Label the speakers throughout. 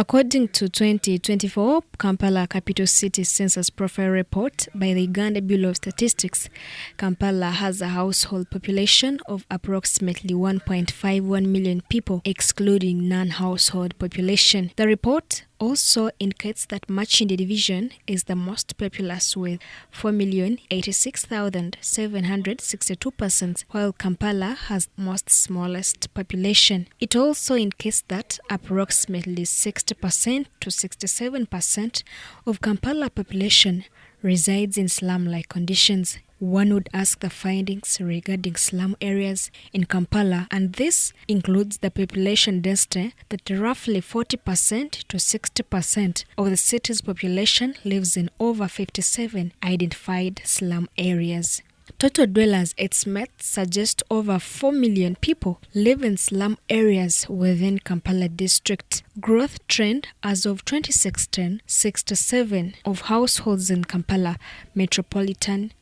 Speaker 1: According to 2024 Kampala Capital City Census Profile Report by the Uganda Bureau of Statistics, Kampala has a household population of approximately 1.51 million people, excluding non-household population. The report also indicates that Machindi division is the most populous with 4,086,762 persons, while Kampala has most smallest population. It also indicates that approximately 60% to 67% of Kampala population resides in slum-like conditions. One would ask the findings regarding slum areas in Kampala, and this includes the population density that roughly 40% to 60% of the city's population lives in over 57 identified slum areas. Total dwellers estimates suggest over 4 million people live in slum areas within Kampala district. Growth trend as of 2016, 67% of households in Kampala metropolitan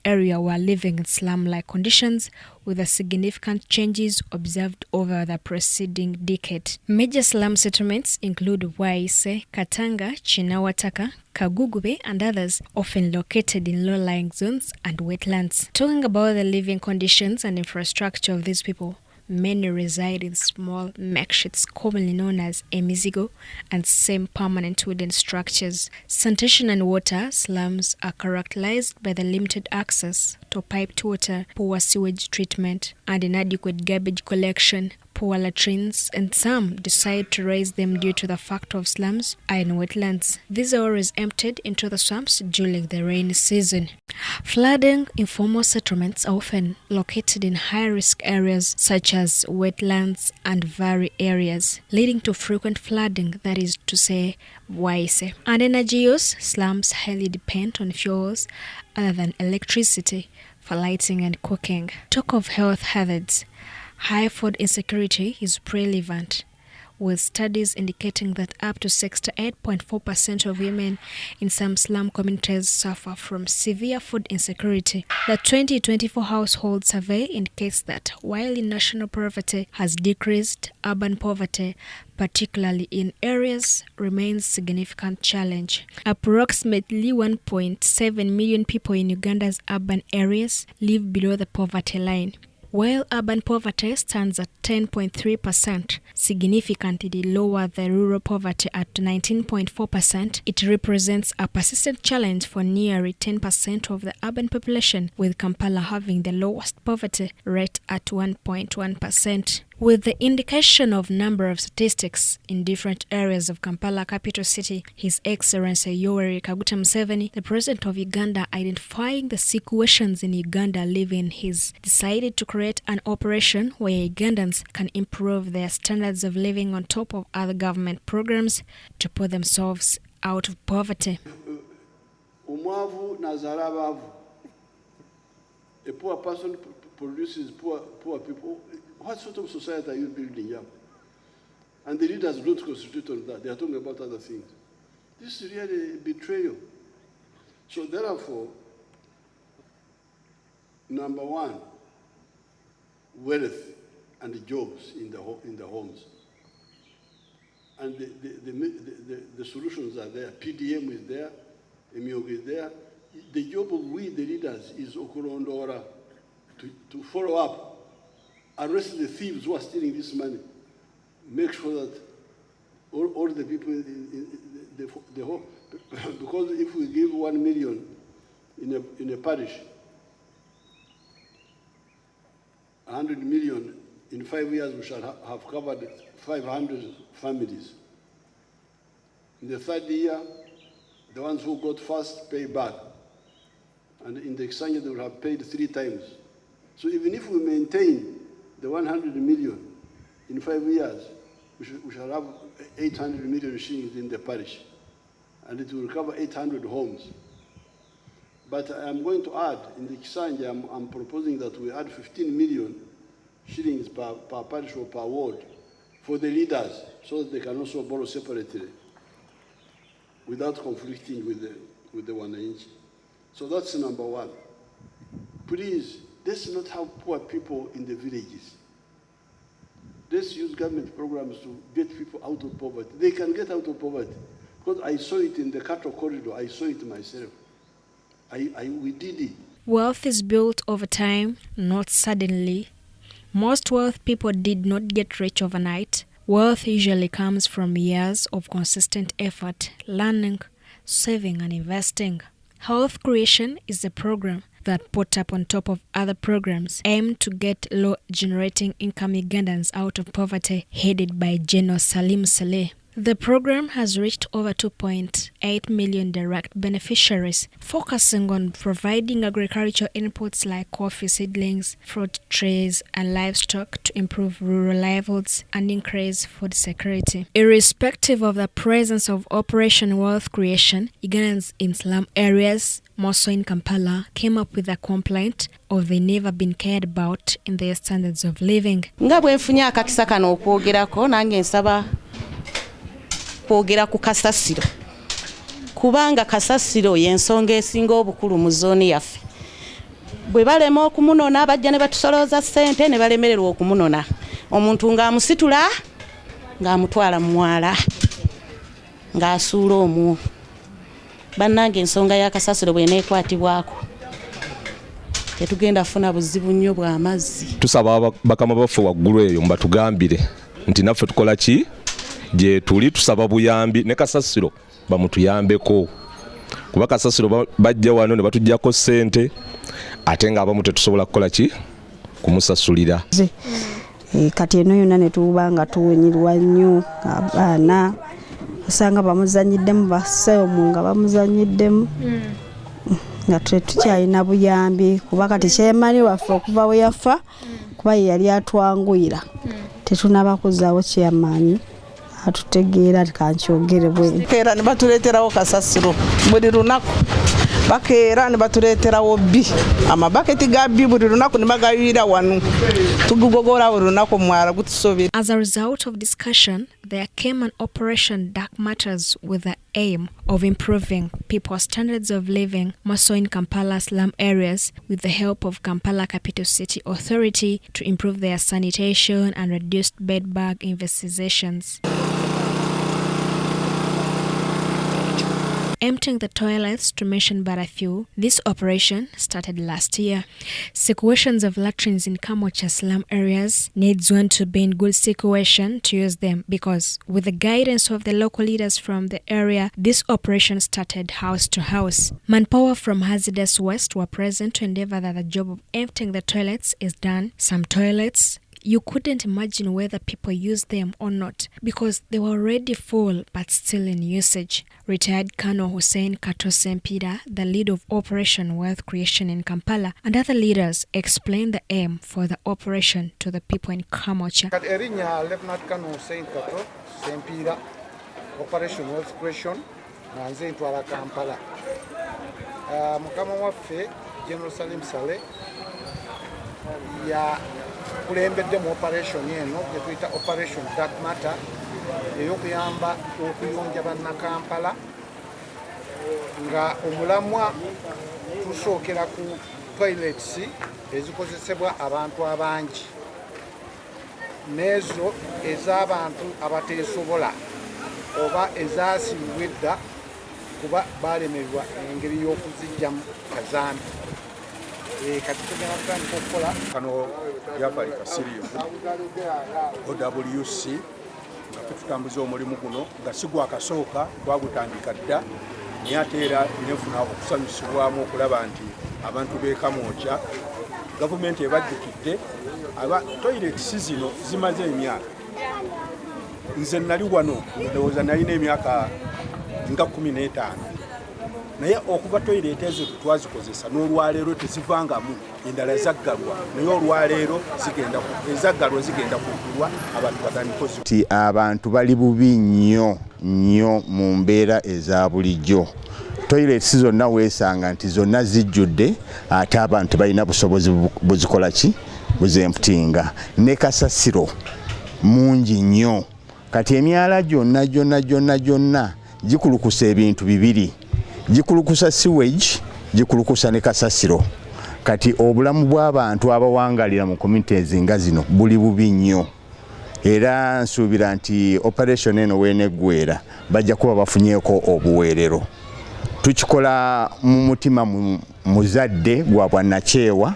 Speaker 1: area were living in slum-like conditions, with the significant changes observed over the preceding decade. Major slum settlements include Waise, Katanga, Chinawataka, Kagugube, and others, often located in low-lying zones and wetlands. Talking about the living conditions and infrastructure of these people, many reside in small makeshifts commonly known as emizigo and semi-permanent wooden structures. Sanitation and water slums are characterized by the limited access to piped water, poor sewage treatment, and inadequate garbage collection. Poor latrines, and some decide to raise them due to the fact of slums are in wetlands. These are always emptied into the swamps during the rainy season. Flooding. Informal settlements are often located in high-risk areas such as wetlands and valley areas, leading to frequent flooding, that is to say, waise. And energy use. Slums highly depend on fuels other than electricity for lighting and cooking. Talk of health hazards. High food insecurity is prevalent, with studies indicating that up to 68.4% of women in some slum communities suffer from severe food insecurity. The 2024 household survey indicates that while national poverty has decreased, urban poverty, particularly in areas, remains a significant challenge. Approximately 1.7 million people in Uganda's urban areas live below the poverty line, while urban poverty stands at 10.3%, significantly lower than rural poverty at 19.4%. It represents a persistent challenge for nearly 10% of the urban population, with Kampala having the lowest poverty rate at 1.1%. With the indication of number of statistics in different areas of Kampala capital city, His Excellency Yoweri Kaguta Museveni, the President of Uganda, identifying the situations in Uganda living, he's decided to create an operation where Ugandans can improve their standards of living on top of other government programs to put themselves out of poverty.
Speaker 2: A poor person produces poor people. What sort of society are you building up? And the leaders don't concentrate on that. They are talking about other things. This is really a betrayal. So therefore, number one, wealth and jobs in the homes. And the solutions are there. PDM is there. MIOG is there. The job of we, the leaders, is Okurondora to follow up, arrest the thieves who are stealing this money, make sure that all the people in the home, because if we give 1 million in a parish, 100 million in 5 years, we shall have covered 500 families. In the third year, the ones who got first pay back. And in the exchange, they will have paid 3 times. So even if we maintain the 100 million in 5 years, we shall have 800 million shillings in the parish. And it will cover 800 homes. But I'm going to add, in the exchange, I'm proposing that we add 15 million shillings per parish or per ward for the leaders, so that they can also borrow separately without conflicting with the wananchi. So that's number one. Please, let's not have poor people in the villages. Let's use government programs to get people out of poverty. They can get out of poverty. Because I saw it in the cattle corridor. I saw it myself. We did it.
Speaker 1: Wealth is built over time, not suddenly. Most wealth people did not get rich overnight. Wealth usually comes from years of consistent effort, learning, saving and investing. Health creation is a program that put up on top of other programs aimed to get low-generating income Ugandans out of poverty, headed by General Salim Saleh. The program has reached over 2.8 million direct beneficiaries, focusing on providing agricultural inputs like coffee seedlings, fruit trees, and livestock to improve rural livelihoods and increase food security. Irrespective of the presence of Operation Wealth Creation, Ugandans in slum areas, more so in Kampala, came up with a complaint of they never been cared about in their standards of living.
Speaker 3: Nga bwe nfunye akakisa kano okwogerako nange nsaba kwogera ku kasasiro kubanga kasasiro y'ensonga esinga obukulu mu zooni yaffe. Bwe balema okumunona bajja ne batusolooza ssente ne balemererwa okumunona. Omuntu ng'amusitula ng'amutwala mu mwala ng'asuula omwo. Bannange ensonga ya kasasiro bw'eneekwatibwako tetugenda funa buzibu nnyo bw'amazzi.
Speaker 4: Tusaba bakama baffe waggulu eyo mbatugambire nti naffe tukola ki je tuli tusaba buyambi ne kasasiro bamutuyambeko kuba kasasiro bajja wano ne batujjako ssente ate nga abamu tetusobola kukola ki kumusasulira.
Speaker 5: Kati eno yonna ne tuba nga tuwenyirwa nnyo abaana osanga bamuzanyiddemu baseemu nga bamuzanyiddemu nga tukyalina buyambi kuba kati kyemanyi waffe okuva we yafa kuba ye yali atwanguyira tetunaba kuzaawo kyamaanyi atutegeera kankyogere bwe
Speaker 6: keera ne batuleeterawo kasasiro buli lunaku bakeera ne batuleeterawo bbi amabaketi ga bbi buli lunaku ne bagayuira wano tugugogora buli lunaku mwala gutusobera.
Speaker 1: As a result of discussion, there came an Operation Dark Matters with the aim of improving people's standards of living, more so in Kampala slum areas, with the help of Kampala Capital City Authority to improve their sanitation and reduce bedbug infestations. Emptying the toilets, to mention but a few, this operation started last year. Situations of latrines in Kamocha slum areas needs one to be in good situation to use them because with the guidance of the local leaders from the area, this operation started house to house. Manpower from Hazardous Waste were present to endeavor that the job of emptying the toilets is done. Some toilets, you couldn't imagine whether people used them or not because they were already full but still in usage. Retired Colonel Hussein Kato Sempira, the lead of Operation Wealth Creation in Kampala, and other leaders explained the aim for the operation to the people in Kamocha.
Speaker 7: Lieutenant Colonel Hussein Kato Sempira, Operation Wealth Creation, Nanze Ntwala Kampala. Mukama waffe General Salim Saleh ya kulembedde mu operation eno gye tuyita Operation Dark Matter ey'okuyamba okuyonja bannakampala nga omulamwa tusookera ku toilets ezikozesebwa abantu abangi n'ezo ez'abantu abateesobola oba ezaasimbwa edda kuba balemererwa engeri y'okuzijjamu kazambi. Kati tugenda kutandika okukola
Speaker 8: kano lyafali kasiriyo OWC nga tutambuza omulimu guno nga si gwakasooka twagutandika dda naye ate era nefuna okusanyusibwamu okulaba nti abantu b'Kamwokya gavumenti ebajjukidde aba toilets zino zimaze emyaka. Nze nali wano ndowooza nalina emyaka nga 15 naye okuva toilet ezo twazikozesa n'olwaleero tezivangamu endala zaggalwa naye olwaleero ezaggalwa zigenda kugulwa abantu batandikozi
Speaker 9: ti abantu bali bubi nnyo mu mbeera eza bulijjo. Toilets zonna weesanga nti zonna zijjudde ate abantu balina busobozi buzikola ki buzemputinga ne kasasiro mungi nnyo. Kati emyala gyonna gikulukusa ebintu bibiri, gikulukusa sewage, gikulukusa ne kasasiro. Kati obulamu bw'abantu abawangalira mu communities nga zino buli bubi nnyo era nsuubira nti operation eno weeneggwera bajja kuba bafunyeeko obuweerero. Tukikola mu mutima muzadde gwa bwannakyewa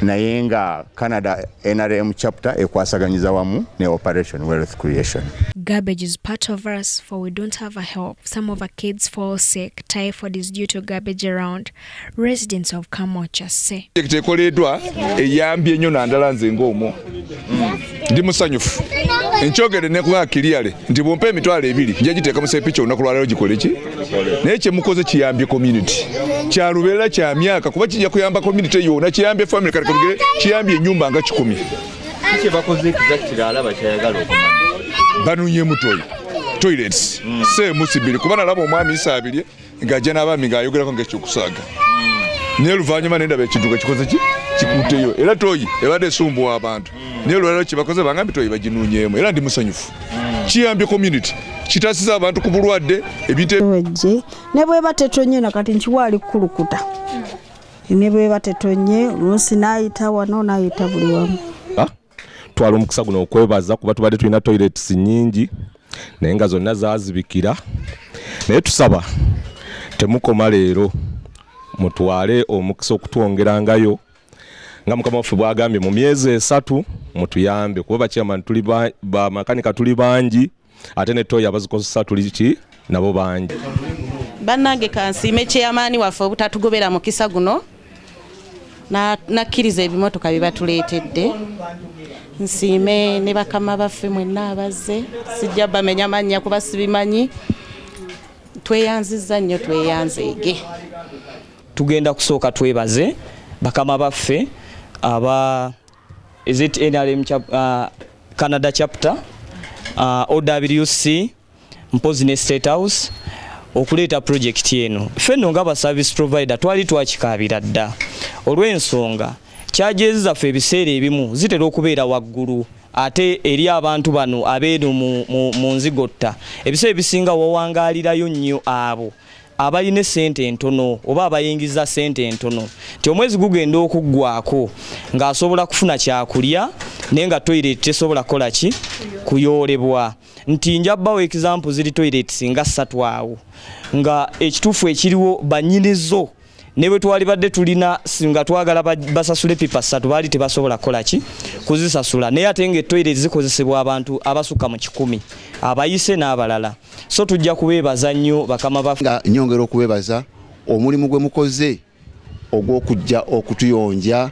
Speaker 9: naye nga Canada NRM chapter ekwasaganyiza wamu ne Operation Wealth Creation.
Speaker 1: Garbage is part of us, for we don't have a help. Some of our kids fall sick. Typhoid is due to garbage around. Residents of Kamocha say.
Speaker 10: Tekoleddwa eyambye nnyo nandala nze ng'omwo. Ndi musanyufu. Enkyogere ne kuba kiriyale nti bwompa emitwalo ebiri nja giteeka mu sepicha olunaku lwaleero gikole ki? Naye kye mukoze kiyambye community. Kya lubeerera kya myaka kuba kijja kuyamba community yonna, kiyambye family kale kugere kiyambye ennyumba nga 10.
Speaker 11: Kiki bakoze ekizakira alaba kyayagala okumanya.
Speaker 10: Banunye mutoyi toilets se musibiri kuba nalaba omwami isabiri ng'ajja n'abaami ng'ayogerako ng'ekyokusaaga. Naye luvannyuma nendaba ekintu kikoze ki kikuteyo era toyi ebadde esumbuwa abantu. Naye olwaleero kye bakoze bangambi toyi baginunyeemu era ndi musanyufu. Kiyambye community kitasiza abantu ku bulwadde ebintu
Speaker 5: wejje ne bweba tetonye nakati nkiwaali kukulukuta ne bweba tetonye oluusi n'ayita wano n'ayita buli wamu.
Speaker 4: Twala omukisa guno okwebaza kuba tubadde tulina toilets nnyingi naye nga zonna zaazibikira, naye tusaba temukoma leero mutwale omukisa okutwongerangayo nga mukama waffe bwagambye mu myezi 3 mutuyambe kuba bakyama tuli bamakanika tuli bangi ate ne toyi abazikozesa tuli ki nabo bangi.
Speaker 3: Bannange kansiime kyeyamaani waffe obutatugobera mukisa guno nakkiriza ebimotoka bye batuleetedde. Nsiime ne bakama baffe mwenna abazze, sijja bamenya mannya kuba sibimanyi. Tweyanzizza nnyo, tweyanzeege.
Speaker 11: Tugenda kusooka twebaze bakama baffe aba NRM Canada chapter, OWC, mpozi ne State House okuleeta project eno. Ffenno nga service provider twali twakikaabira dda olw'ensonga charges zaffe ebiseera ebimu zitera okubeera waggulu ate eri abantu bano abeeru mu nzigotta ebiseera ebisinga wawangaalirayo nnyo abo abalina sente entono oba abayingiza sente entono nti omwezi gugenda okuggwako ng'asobola kufuna kyakulya naye nga toilet tesobola kola ki kuyoolebwa. Nti njabbawo example ziri toilets nga 3 awo nga ekituufu ekiriwo bannyinizo ne bwe twali badde tulina nga twagala basasule pipa 3 baali tebasobola kola ki kuzisasula, naye ate nga toilet zikozesebwa abantu abasukka mu 10 abayise n'abalala. So tujja kubeebaza nnyo bakama baffe.
Speaker 12: Nyongera okubeebaza omulimu gwe mukoze ogw'okujja okutuyonja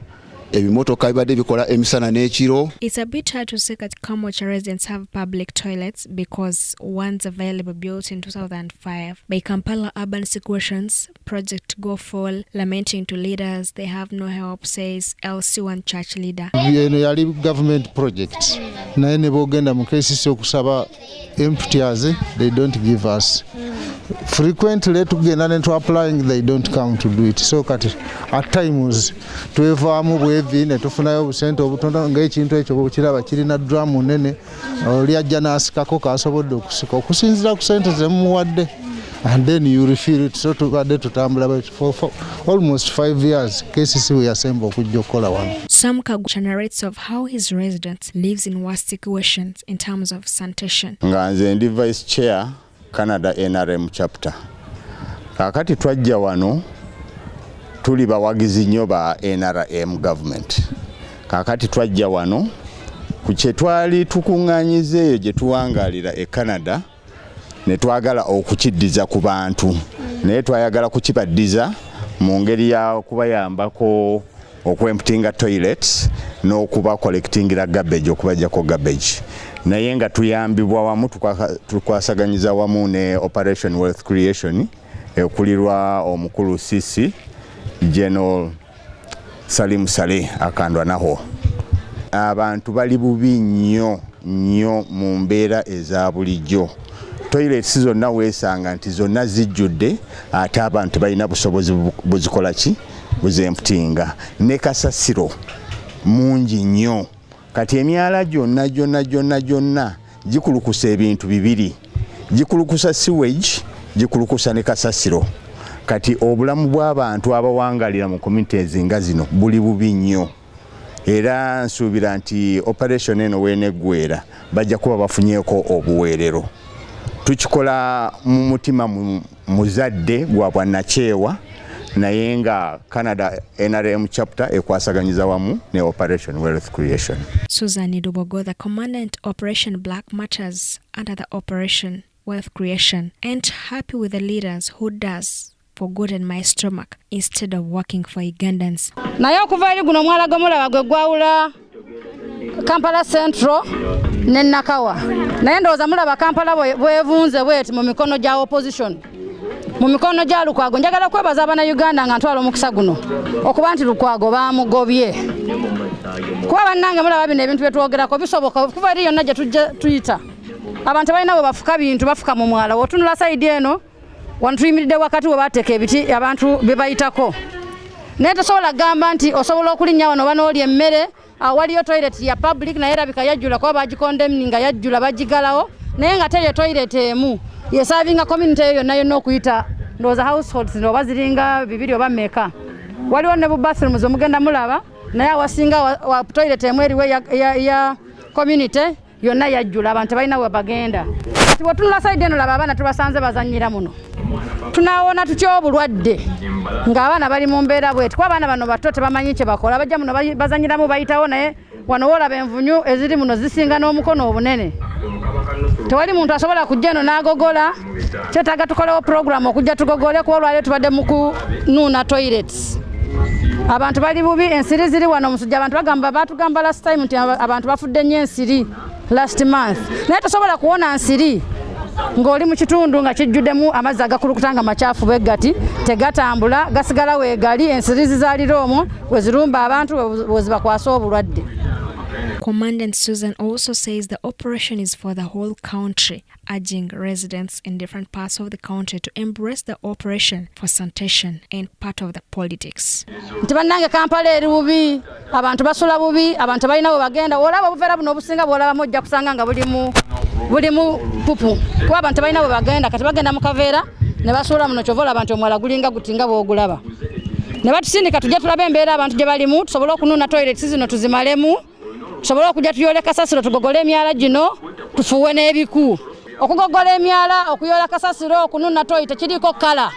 Speaker 12: ebimotoka bibadde bikola emisana n'ekiro.
Speaker 1: It's a bit hard to say that Kamocha residents have public toilets because one's available built in 2005 by Kampala Urban Situations Project Go Fall, lamenting to leaders they have no help, says LC1 church leader.
Speaker 13: Eno yali government project naye ne bogenda mu cases okusaba empties they don't give us. Frequently tugenda ne to applying they don't come to do it. So kati at times twevaamu bwevi ne tufunayo obusente obutono ng'ekintu ekyo bwekiraba kirina drum nene oli ajja n'asikako kasobodde okusika okusinzira ku sente ze mumuwadde and then you refill it. So tubadde tutambula for almost 5 years cases we assemble okujja okukola wano.
Speaker 1: Sam Kagucha narrates of how his residents lives in worse situations in terms of sanitation.
Speaker 9: Nga nze ndi vice chair Canada NRM chapter. Kakati twajja wano tuli bawagizi nnyo ba NRM government. Kakati twajja wano ku kye twali tukuŋŋaanyizeeyo gye tuwangaalira e Canada ne twagala okukiddiza ku bantu naye twayagala kukibaddiza mu ngeri ya kubayambako okwemptinga toilets n'okuba collectingira garbage okubajjako garbage. Naye nga tuyambibwa wamu tukwasaganyiza wamu ne Operation Wealth Creation ekulirwa omukulu CC General Salim Saleh akandwa naho. Abantu bali bubi nnyo mu mbeera eza bulijjo. Toilets zonna weesanga nti zonna zijjudde ate abantu balina busobozi buzikola ki buzemptinga ne kasasiro mungi nnyo. Kati emyala gyonna gikulukusa ebintu bibiri, gikulukusa sewage, gikulukusa ne kasasiro. Kati obulamu bw'abantu abawangalira mu communities nga zino buli bubi nnyo. era nsuubira nti operation eno weeneggwera bajja kuba bafunyeeko obuweerero. Tukikola mu mutima muzadde gwa bwannakyewa naye nga Canada NRM chapter ekwasaganyiza wamu ne Operation Wealth Creation.
Speaker 1: Susan Idubogo, the commandant Operation Black Matters under the Operation Wealth Creation, ain't happy with the leaders who does for good in my stomach instead of working for Ugandans.
Speaker 14: Naye okuva eri guno mwalaga mulaba gwe gwawula Kampala Central ne Nakawa. Naye ndowooza mulaba Kampala bwevunze bweti mu mikono gya opposition. Mu mikono gya Lukwago. Njagala kwebaza abana Uganda nga ntwala omukisa guno okuba nti Lukwago bamugobye. Kuba bannange mulaba bino ebintu byetwogerako bisoboka okuva eri yonna gye tujja tuyita. Abantu balina bwe bafuka bintu bafuka mu mwala. Otunula side eno wano tuyimiridde wakati we bateeka ebiti abantu be bayitako. Naye tosobola gamba nti osobola okulinnya wano banooli emmere waliyo toilet ya public naye erabika yajjula kuba bagikondemni nga yajjula bagigalawo naye nga teye toilet emu yesavinga community eyo yonna yonna okuyita ndowooza households oba ziringa 2 oba mmeka. Waliwo ne bu bathrooms omugenda mulaba naye awasinga wa toilet emu eriwe ya community yonna yajjula abantu balina we bagenda. Kati bw'otunula side eno laba abaana tubasanze bazannyira muno. Tunaawona tutya obulwadde ng'abaana bali mu mbeera bweti kuba abaana bano bato tebamanyi kye bakola bajja muno bazanyiramu bayitawo naye wano woolaba envunyu eziri muno zisinga n'omukono obunene. Tewali muntu asobola kujja eno n'agogola kyetaaga tukolewo program okujja tugogole kuba olwaleero tubadde mu kunuuna toilets. Abantu bali bubi ensiri ziri wano musujja abantu batugamba last time nti abantu bafudde nnyo ensiri last month. Naye tosobola kuwona nsiri ng'oli mu kitundu nga kijjuddemu amazzi agakulukuta nga makyafu bweggati tegatambula gasigala weegali ensiri zizaalira omwo we zirumba abantu we zibakwasa obulwadde.
Speaker 1: Commandant Susan also says the operation is for the whole country, urging residents in different parts of the country to embrace the operation for sanitation and part of the politics.
Speaker 14: Nti bannange Kampala eri bubi, abantu basula bubi, abantu balina we bagenda, olaba obufera buno obusinga bw'olaba mojja kusanga nga bulimu pupu. Kuba abantu balina we bagenda, kati bagenda mu kaveera ne basula muno kyova olaba nti omwala gulinga gutinga bw'ogulaba. Ne batusindika tujja tulabe embeera abantu gye balimu, tusobole okunuuna toilets zino tuzimalemu. Tusobola okujja tuyole kasasiro tugogole emyala gino tufuwe n'ebiku. Okugogola emyala okuyola kasasiro okunuuna toyi tekiriko kala.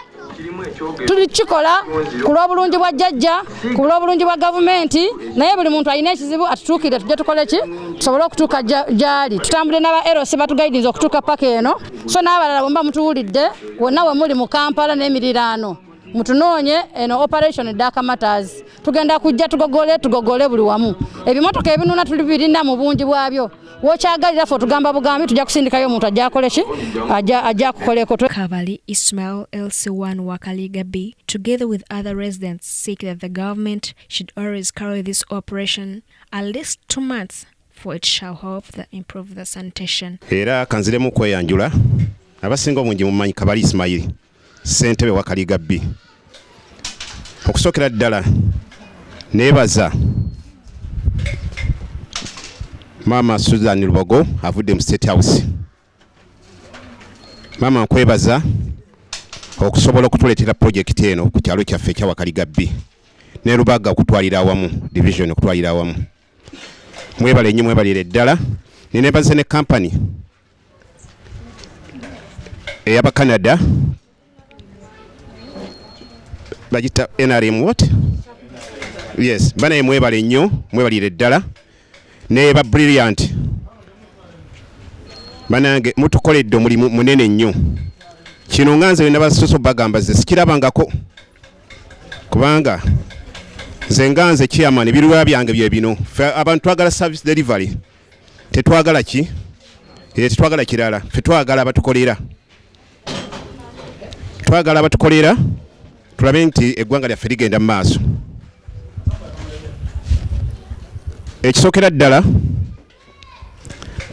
Speaker 14: Tulikikola ku lw'obulungi bwa jjajja ku lw'obulungi bwa gavumenti naye buli muntu alina ekizibu atutuukire tujja tukole ki tusobole okutuuka gyali tutambule n'aba LC batugaidinza okutuuka paka eno so n'abalala bwe mba mutuwulidde wonna we muli mu Kampala n'emiriraano mutunoonye eno Operation Black Matters tugenda kujja tugogole buli wamu ebimotoka ebinuuna tuli birina mu bungi bwabyo wokyagalira ffe tugamba bugambi tujja kusindikayo omuntu ajja akole ki ajja kukoleko.
Speaker 1: Kavali Ismail LC1 Wakaliga B together with other residents seek that the government should always carry this operation at least 2 months for it shall help improve the sanitation.
Speaker 15: Era kanziremu kweyanjula abasinga omungi mumanyi Kavali Ismail Ssentebe Wakaliga B. Okusookera ddala neebaza Mama Susan Lubogo avudde mu State House. Mama nkwebaza okusobola okutuleetera project eno ku kyalo kyaffe ekya Wakaliga B. Ne Lubaga okutwalira awamu, division okutwalira awamu. Mwebale nnyo mwebalire ddala. Neneebaze ne company ey'aba Canada bagita NRM what? Yes, bana mwebale nnyo mwebalire ddala. Neba brilliant. Banange mutukoledde omulimu munene nnyo. Kino nganze n'abasoso bagamba ze sikirabangako. Kubanga nze nganze chairman ebirwa byange bye bino. Abantu twagala service delivery. Tetwagala ki? Tetwagala kirala. Fe twagala abatukolera. Twagala abatukolera. Tulabe nti eggwanga lyaffe ligenda mu maaso. Ekisookera ddala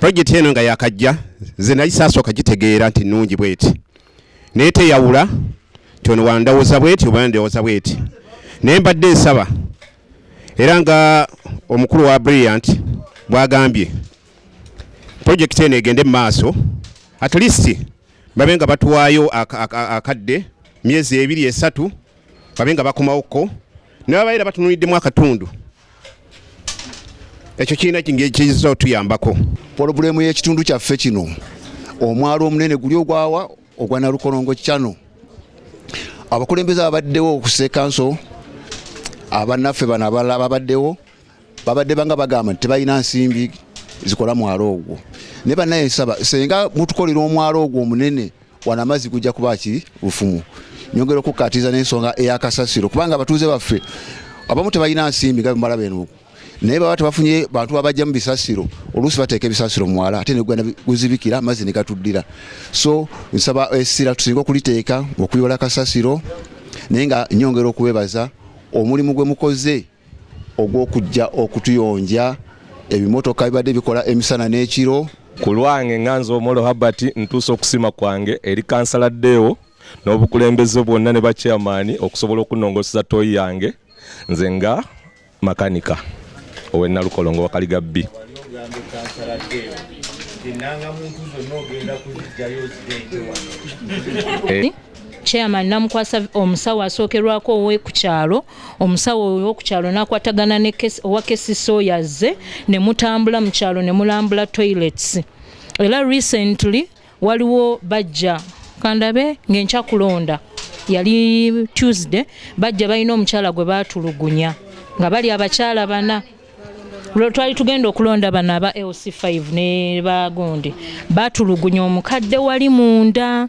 Speaker 15: project eno nga yakajja ze nali saasooka gitegeera nti nnungi bweti naye teyawula tono wandowooza bweti oba ndowooza bweti naye mbadde nsaba era nga omukulu wa brilliant bwagambye project eno egende mu maaso at least babe nga batuwaayo akadde myezi 2-3 babe nga bakomawoko ne babaira batunuliddemu akatundu ekyo kiina kiyinza otuyambako.
Speaker 12: Pulobulemu y'ekitundu kyaffe kino omwalo omunene guli ogwawa ogwa Nalukolongo Channel. Abakulembeze abaddewo ku kanso abannaffe bano abalala babaddewo babadde banga bagamba nti tebalina nsimbi zikola mwalo ogwo. Ne bannaye nsaba senga mutukolera omwalo ogwo omunene wana amazzi gujja kuba ki bufumu. Nyongera okukatiza n'ensonga ey'akasasiro kubanga abatuuze baffe abamu tebalina nsimbi nga bimala beno. Naye baba tebafunye bantu abajja mu bisasiro oluusi bateeka ebisasiro mu mwala ate ne gugenda guzibikira amazzi ne gatuddira. So nsaba essira tusinga okuliteeka okuyola kasasiro naye nga nyongera okubebaza omulimu gwe mukoze ogw'okujja okutuyonja ebimotoka bibadde bikola emisana n'ekiro.
Speaker 4: Ku lwange nganze Omolo Herbert ntuusa okusima kwange eri kansala Deo n'obukulembeze bwonna ne bachairman okusobola okunongoseza toyi yange nze nga makanika owe Nalukolongo Wakaliga B.
Speaker 16: Chairman namukwasa omusawo asookerwako owe ku kyalo, omusawo owe ku kyalo n'akwatagana ne Wakesiso yazze ne mutambula mu kyalo ne mulambula toilets. Era recently waliwo bajja kandabe ng'enkya kulonda yali Tuesday bajja balina omukyala gwe baatulugunya nga bali abakyala bana. Twali tugenda okulonda bano aba LC5 ne bagundi baatulugunya omukadde wali munda.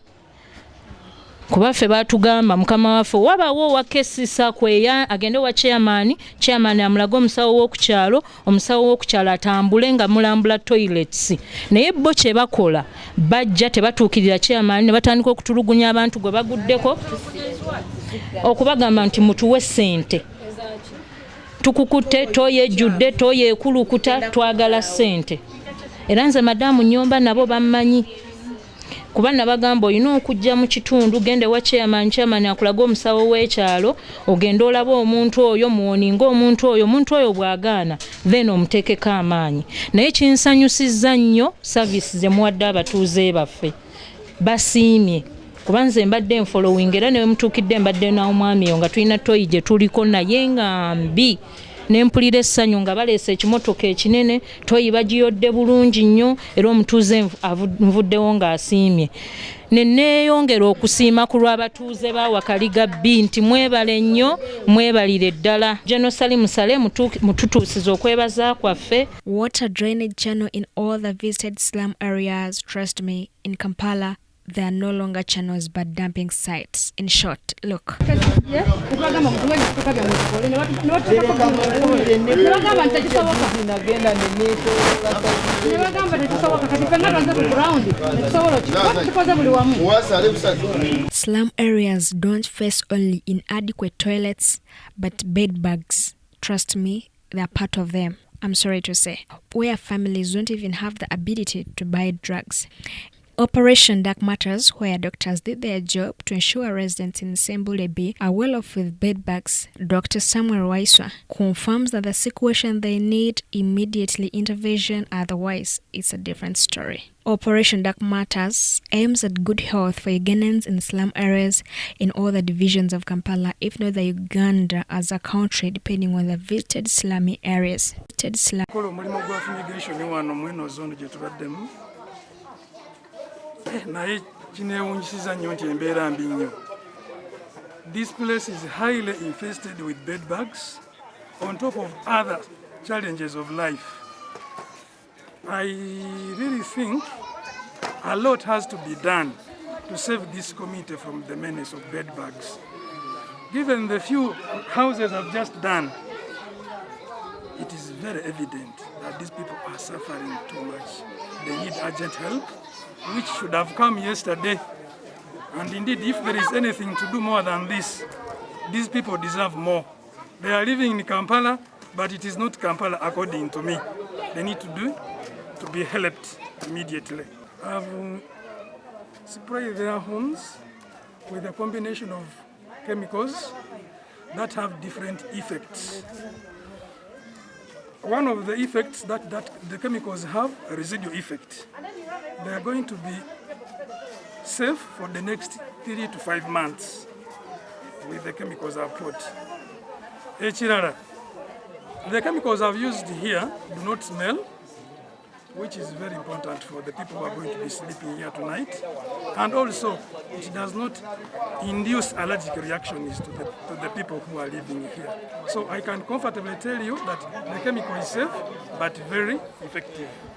Speaker 16: Kuba ffe baatugamba mukama waffe wabaawo Wakesisa kweya agende wa chairman amulaga omusawo w'okukyalo, omusawo w'okukyalo atambule nga mulambula toilets. Naye bo kye bakola bajja tebatuukirira chairman ne batandika okutulugunya abantu gwe baguddeko okubagamba nti mutuwe ssente. Tukukutte toyejjudde toyeekulukuta twagala ssente. Era nze madamu Nyomba nabo bammanyi. Kuba nabagamba olina okujja mu kitundu gende wa chairman akulaga omusawo w'ekyalo ogenda olaba omuntu oyo muwoninga omuntu oyo bw'agaana then omuteekeko amaanyi. Naye kinsanyusizza nnyo service ze muwadde abatuuze baffe. Basiimye kuba nze mbadde enfollowing era ne mutuukidde mbadde n'omwami nga tulina toyi gye tuliko naye nga mbi. Nempulira essanyu nga baleese ekimotoka ekinene toyi bagiyodde bulungi nnyo era omutuuze nvuddewo ng'asiimye. Ne neeyongera okusiima ku lw'abatuuze ba Wakaliga B nti mwebale nnyo mwebalire ddala. General Salim Saleh mututuusiza okwebaza kwaffe.
Speaker 1: Water drainage channel in all the visited slum areas. Trust me, in Kampala they are no longer channels but dumping sites. In short, look. Slum areas don't face only inadequate toilets but bed bugs. Trust me, they are part of them. I'm sorry to say. Where families don't even have the ability to buy drugs. Operation Dark Matters, where doctors did their job to ensure residents in Sembule B are well off with bed bugs, Dr. Samuel Waiswa confirms that the situation they need immediately intervention, otherwise it's a different story. Operation Dark Matters aims at good health for Ugandans in slum areas in all the divisions of Kampala, if not the Uganda as a country, depending on the visited slummy areas.
Speaker 17: Naye kineewunyisiza nnyo nti embeera mbi nnyo. This place is highly infested with bed bugs on top of other challenges of life. I really think a lot has to be done to save this community from the menace of bed bugs. Given the few houses I've just done, it is very evident that these people are suffering too much. They need urgent help, which should have come yesterday. And indeed, if there is anything to do more than this, these people deserve more. They are living in Kampala, but it is not Kampala according to me. They need to be helped immediately. I've sprayed their homes with a combination of chemicals that have different effects. One of the effects that the chemicals have, a residual effect. They are going to be safe for the next 3 to 5 months with the chemicals I've put. Ekirala, The chemicals I've used here do not smell, which is very important for the people who are going to be sleeping here tonight. And also, it does not induce allergic reactions to the people who are living here. So I can comfortably tell you that the chemical is safe, but very effective.